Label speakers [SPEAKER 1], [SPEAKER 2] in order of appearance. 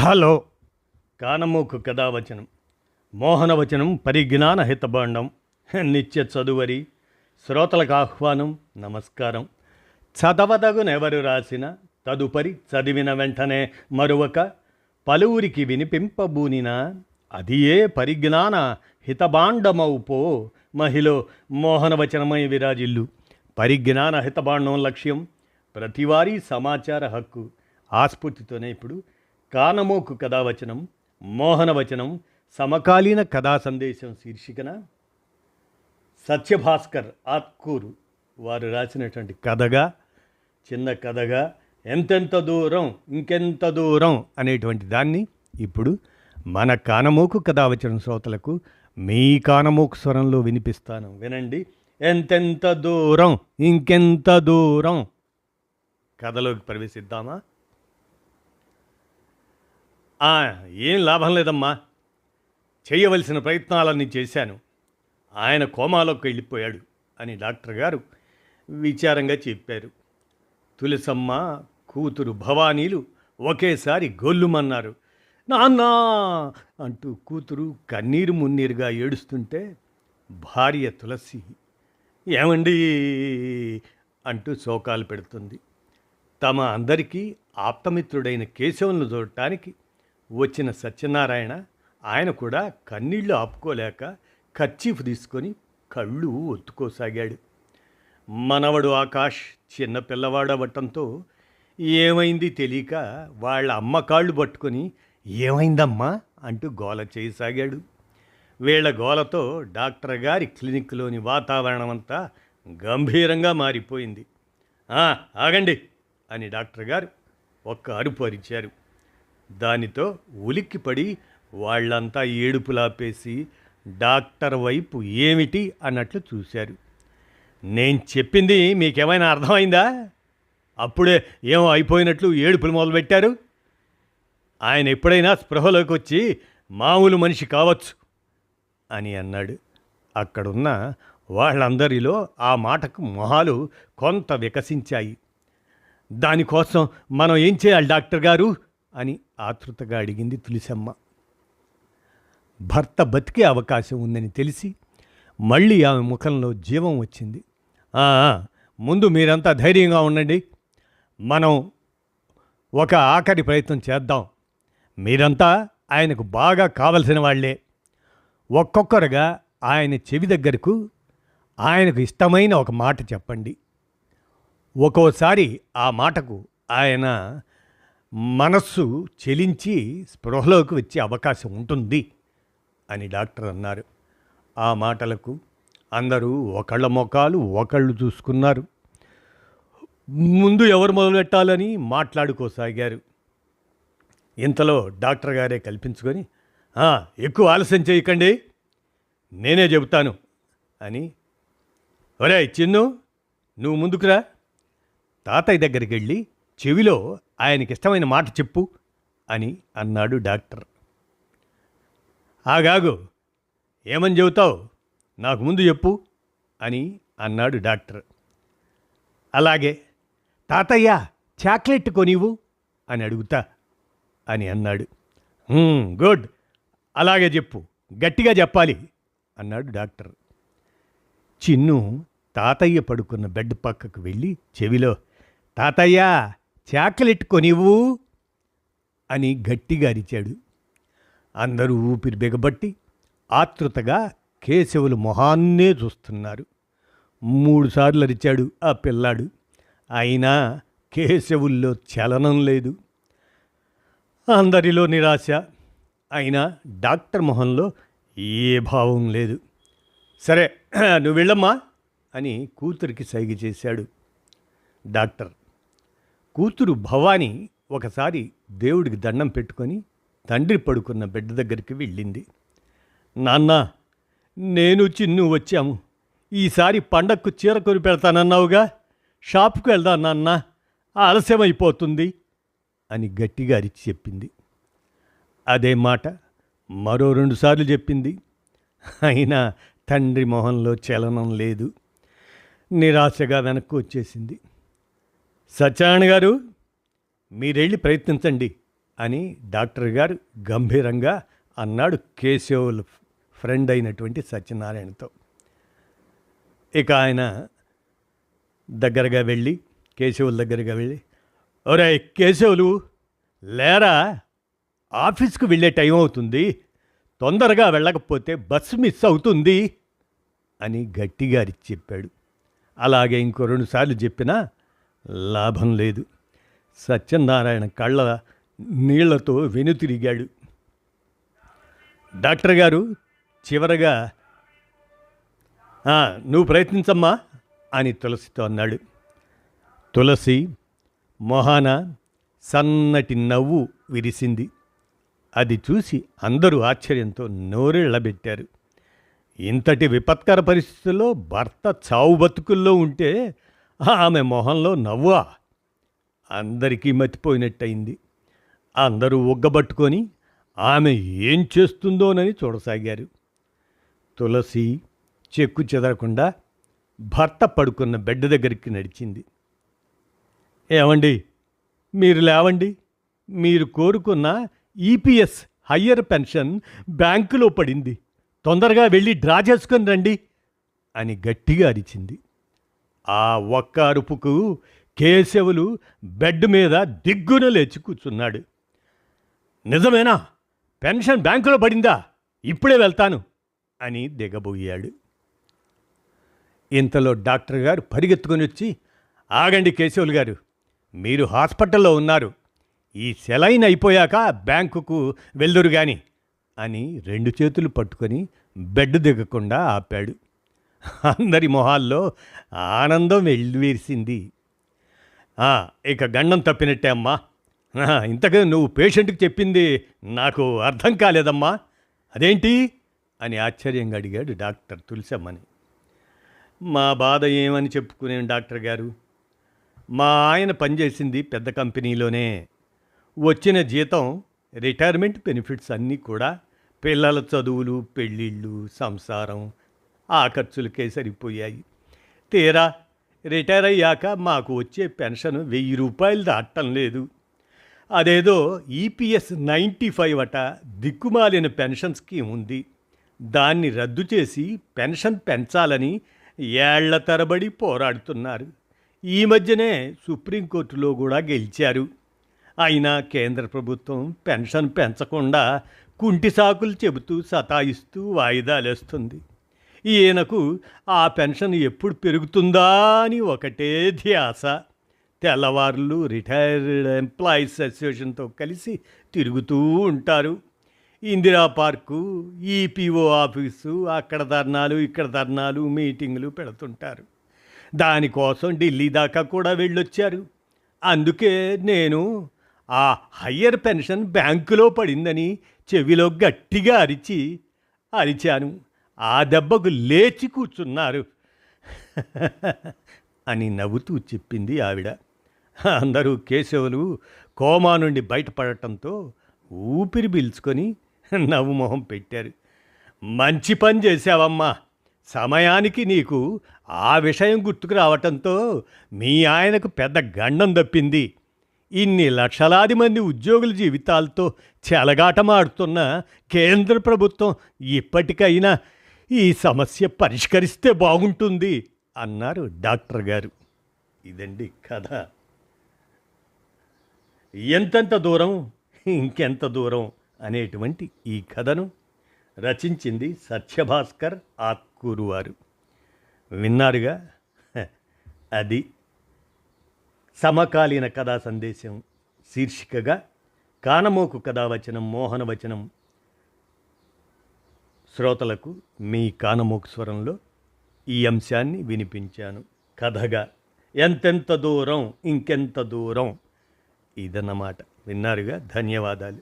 [SPEAKER 1] Hello. కానమోకు కథావచనం మోహనవచనం పరిజ్ఞాన హితబాండం నిత్య చదువరి శ్రోతలకు ఆహ్వానం నమస్కారం. చదవదగునెవరు రాసిన తదుపరి చదివిన వెంటనే మరొక పలువురికి వినిపింపబూనిన అది ఏ పరిజ్ఞాన హితబాండమౌపో మహిళ మోహనవచనమై విరాజిల్లు. పరిజ్ఞాన హితబాండం లక్ష్యం ప్రతివారీ సమాచార హక్కు. ఆస్ఫూర్తితోనే ఇప్పుడు కానమోకు కథావచనం మోహనవచనం సమకాలీన కథా సందేశం శీర్షికన సత్యభాస్కర్ ఆత్కూరు వారు రాసినటువంటి కథగా, చిన్న కథగా ఎంతెంత దూరం ఇంకెంత దూరం అనేటువంటి దాన్ని ఇప్పుడు మన కానమోకు కథావచనం శ్రోతలకు మీ కానమోకు స్వరంలో వినిపిస్తాను, వినండి. ఎంతెంత దూరం ఇంకెంత దూరం. కథలోకి ప్రవేశిద్దామా? ఏం లాభం లేదమ్మా, చేయవలసిన ప్రయత్నాలన్నీ చేశాను, ఆయన కోమాలోకి వెళ్ళిపోయాడు అని డాక్టర్ గారు విచారంగా చెప్పారు. తులసమ్మ కూతురు భవానీలు ఒకేసారి గొల్లుమన్నారు. నాన్నా అంటూ కూతురు కన్నీరు మున్నీరుగా ఏడుస్తుంటే భార్య తులసి ఏమండి అంటూ శోకాలు పెడుతుంది. తమ అందరికీ ఆప్తమిత్రుడైన కేశవులను చూడటానికి వచ్చిన సత్యనారాయణ ఆయన కూడా కన్నీళ్లు ఆపుకోలేక కర్చీఫ్ తీసుకొని కళ్ళు ఒత్తుకోసాగాడు. మనవడు ఆకాష్ చిన్న పిల్లవాడవటంతో ఏమైంది తెలియక వాళ్ళ అమ్మ కాళ్ళు పట్టుకొని ఏమైందమ్మా అంటూ గోల చేయసాగాడు. వీళ్ళ గోలతో డాక్టర్ గారి క్లినిక్లోని వాతావరణం అంతా గంభీరంగా మారిపోయింది. ఆగండి అని డాక్టర్ గారు ఒక్క అరుపు అరిచారు. దానితో ఉలిక్కిపడి వాళ్ళంతా ఏడుపులాపేసి డాక్టర్ వైపు ఏమిటి అన్నట్లు చూశారు. నేను చెప్పింది మీకేమైనా అర్థమైందా? అప్పుడే ఏమో అయిపోయినట్లు ఏడుపులు మొదలుపెట్టారు. ఆయన ఎప్పుడైనా స్పృహలోకి వచ్చి మామూలు మనిషి కావచ్చు అని అన్నాడు. అక్కడున్న వాళ్ళందరిలో ఆ మాటకు మొహాలు కొంత వికసించాయి. దానికోసం మనం ఏం చేయాలి డాక్టర్ గారు అని ఆతృతగా అడిగింది తులసమ్మ. భర్త బతికే అవకాశం ఉందని తెలిసి మళ్ళీ ఆమె ముఖంలో జీవం వచ్చింది. ముందు మీరంతా ధైర్యంగా ఉండండి, మనం ఒక ఆఖరి ప్రయత్నం చేద్దాం. మీరంతా ఆయనకు బాగా కావలసిన వాళ్లే. ఒక్కొక్కరుగా ఆయన చెవి దగ్గరకు ఆయనకు ఇష్టమైన ఒక మాట చెప్పండి. ఒక్కోసారి ఆ మాటకు ఆయన మనస్సు చెలించి స్పృహలోకి వచ్చే అవకాశం ఉంటుంది అని డాక్టర్ అన్నారు. ఆ మాటలకు అందరూ ఒకళ్ళ ముఖాలు ఒకళ్ళు చూసుకున్నారు. ముందు ఎవరు మొదలుపెట్టాలని మాట్లాడుకోసాగారు. ఇంతలో డాక్టర్ గారే కల్పించుకొని ఎక్కువ ఆలస్యం చేయకండి, నేనే చెబుతాను అని. ఒరేయ్ చిన్ను, నువ్వు ముందుకురా, తాతయ్య దగ్గరికి వెళ్ళి చెవిలో ఆయనకి ఇష్టమైన మాట చెప్పు అని అన్నాడు డాక్టర్. ఆగాగు, ఏమని చెబుతావు, నాకు ముందు చెప్పు అని అన్నాడు డాక్టర్. అలాగే, తాతయ్య చాక్లెట్ కొనివ్వు అని అడుగుతా అని అన్నాడు. గుడ్, అలాగే చెప్పు, గట్టిగా చెప్పాలి అన్నాడు డాక్టర్. చిన్ను తాతయ్య పడుకున్న బెడ్ పక్కకు వెళ్ళి చెవిలో తాతయ్య చాక్లెట్ కొనివ్వు అని గట్టిగా అరిచాడు. అందరూ ఊపిరి బిగబట్టి ఆతృతగా కేశవులు మొహాన్నే చూస్తున్నారు. 3 సార్లు అరిచాడు ఆ పిల్లాడు, అయినా కేశవుల్లో చలనం లేదు. అందరిలో నిరాశ, అయినా డాక్టర్ మొహంలో ఏ భావం లేదు. సరే, నువ్వు వెళ్ళమ్మా అని కూతురికి సైగ చేశాడు డాక్టర్. కూతురు భవాని ఒకసారి దేవుడికి దండం పెట్టుకొని తండ్రి పడుకున్న బిడ్డ దగ్గరికి వెళ్ళింది. నాన్న, నేను చిన్ను వచ్చాము, ఈసారి పండక్కు చీర కొని పెడతానన్నావుగా, షాపుకు వెళ్దాం నాన్న, ఆలస్యమైపోతుంది అని గట్టిగా అరిచి చెప్పింది. అదే మాట మరో 2 సార్లు చెప్పింది. అయినా తండ్రి మొహంలో చలనం లేదు. నిరాశగా వెనక్కు వచ్చేసింది. సత్యనారాయణ గారు, మీరెళ్ళి ప్రయత్నించండి, అని డాక్టర్ గారు గంభీరంగా అన్నాడు కేశవుల ఫ్రెండ్ అయినటువంటి సత్యనారాయణతో. ఇక ఆయన దగ్గరగా వెళ్ళి కేశవుల దగ్గరగా వెళ్ళి, ఒరే కేశవులు, లేరా, ఆఫీస్కు వెళ్ళే టైం అవుతుంది, తొందరగా వెళ్ళకపోతే బస్సు మిస్ అవుతుంది అని గట్టిగా అరిచి చెప్పాడు. అలాగే ఇంకో 2 సార్లు చెప్పినా లాభం లేదు. సత్యనారాయణ కళ్ళ నీళ్లతో వెనుతిరిగాడు. డాక్టర్ గారు చివరగా, నువ్వు ప్రయత్నించమ్మా అని తులసితో అన్నాడు. తులసి మొహాన సన్నటి నవ్వు విరిసింది. అది చూసి అందరూ ఆశ్చర్యంతో నోరెళ్లబెట్టారు. ఇంతటి విపత్కర పరిస్థితుల్లో భర్త చావు బతుకుల్లో ఉంటే ఆమె మొహంలో నవ్వా? అందరికీ మతిపోయినట్టయింది. అందరూ ఒగ్గబట్టుకొని ఆమె ఏం చేస్తుందోనని చూడసాగారు. తులసి చెక్కు చెదరకుండా భర్త పడుకున్న బెడ్ దగ్గరికి నడిచింది. ఏమండి, మీరు లేవండి, మీరు కోరుకున్న ఈపీఎస్ హయ్యర్ పెన్షన్ బ్యాంకులో పడింది, తొందరగా వెళ్ళి డ్రా చేసుకొని రండి అని గట్టిగా అరిచింది. ఆ ఒక్క అరుపుకు కేశవులు బెడ్ మీద దిగ్గున లేచి కూర్చున్నాడు. నిజమేనా? పెన్షన్ బ్యాంకులో పడిందా? ఇప్పుడే వెళ్తాను అని దిగబోయాడు. ఇంతలో డాక్టర్ గారు పరిగెత్తుకొని వచ్చి, ఆగండి కేశవులు గారు, మీరు హాస్పిటల్లో ఉన్నారు, ఈ సెలైన్ అయిపోయాక బ్యాంకుకు వెళ్దురు గాని అని 2 చేతులు పట్టుకొని బెడ్ దిగకుండా ఆపాడు. అందరి మొహాల్లో ఆనందం వెల్లివిరిసింది. ఇక గండం తప్పినట్టే అమ్మా. ఇంతగా నువ్వు పేషెంట్కి చెప్పింది నాకు అర్థం కాలేదమ్మా. అదేంటి అని ఆశ్చర్యంగా అడిగాడు డాక్టర్ తులసమ్మని. మా బాధ ఏమని చెప్పుకునే డాక్టర్ గారు, మా ఆయన పనిచేసింది పెద్ద కంపెనీలోనే. వచ్చిన జీతం, రిటైర్మెంట్ బెనిఫిట్స్ అన్నీ కూడా పిల్లల చదువులు, పెళ్ళిళ్ళు, సంసారం, ఆ ఖర్చులకే సరిపోయాయి. తీరా రిటైర్ అయ్యాక మాకు వచ్చే పెన్షన్ 1000 రూపాయలు దాటం లేదు. అదేదో ఈపీఎస్ 95 అట దిక్కుమాలిన పెన్షన్ స్కీమ్ ఉంది. దాన్ని రద్దు చేసి పెన్షన్ పెంచాలని ఏళ్ల తరబడి పోరాడుతున్నారు. ఈ మధ్యనే సుప్రీంకోర్టులో కూడా గెలిచారు. అయినా కేంద్ర ప్రభుత్వం పెన్షన్ పెంచకుండా కుంటి సాకులు చెబుతూ సతాయిస్తూ వాయిదాలేస్తుంది. ఈయనకు ఆ పెన్షన్ ఎప్పుడు పెరుగుతుందా అని ఒకటే ధ్యాస. తెల్లవారులు రిటైర్డ్ ఎంప్లాయీస్ అసోసియేషన్తో కలిసి తిరుగుతూ ఉంటారు. ఇందిరా పార్కు, ఈపీఓ ఆఫీసు, అక్కడ ధర్నాలు, ఇక్కడ ధర్నాలు, మీటింగులు పెడుతుంటారు. దానికోసం ఢిల్లీ దాకా కూడా వెళ్ళొచ్చారు. అందుకే నేను ఆ హయ్యర్ పెన్షన్ బ్యాంకులో పడిందని చెవిలో గట్టిగా అరిచాను. ఆ దెబ్బకు లేచి కూర్చున్నారు అని నవ్వుతూ చెప్పింది ఆవిడ. అందరూ కేశవులు కోమా నుండి బయటపడటంతో ఊపిరి పీల్చుకొని నవ్వు మొహం పెట్టారు. మంచి పని చేశావమ్మా, సమయానికి నీకు ఆ విషయం గుర్తుకు రావటంతో మీ ఆయనకు పెద్ద గండం తప్పింది. ఇన్ని లక్షలాది మంది ఉద్యోగుల జీవితాలతో చెలగాటమాడుతున్న కేంద్ర ప్రభుత్వం ఇప్పటికైనా ఈ సమస్య పరిష్కరిస్తే బాగుంటుంది అన్నారు డాక్టర్ గారు. ఇదండి కథ. ఎంతెంత దూరం ఇంకెంత దూరం అనేటువంటి ఈ కథను రచించింది సత్యభాస్కర్ ఆత్కూరు వారు. విన్నారుగా, అది సమకాలీన కథా సందేశం శీర్షికగా కానమోకు కథావచనం మోహనవచనం శ్రోతలకు మీ కానమోకు స్వరంలో ఈ అంశాన్ని వినిపించాను కథగా. ఎంతెంత దూరం ఇంకెంత దూరం, ఇదన్నమాట. విన్నారుగా, ధన్యవాదాలు.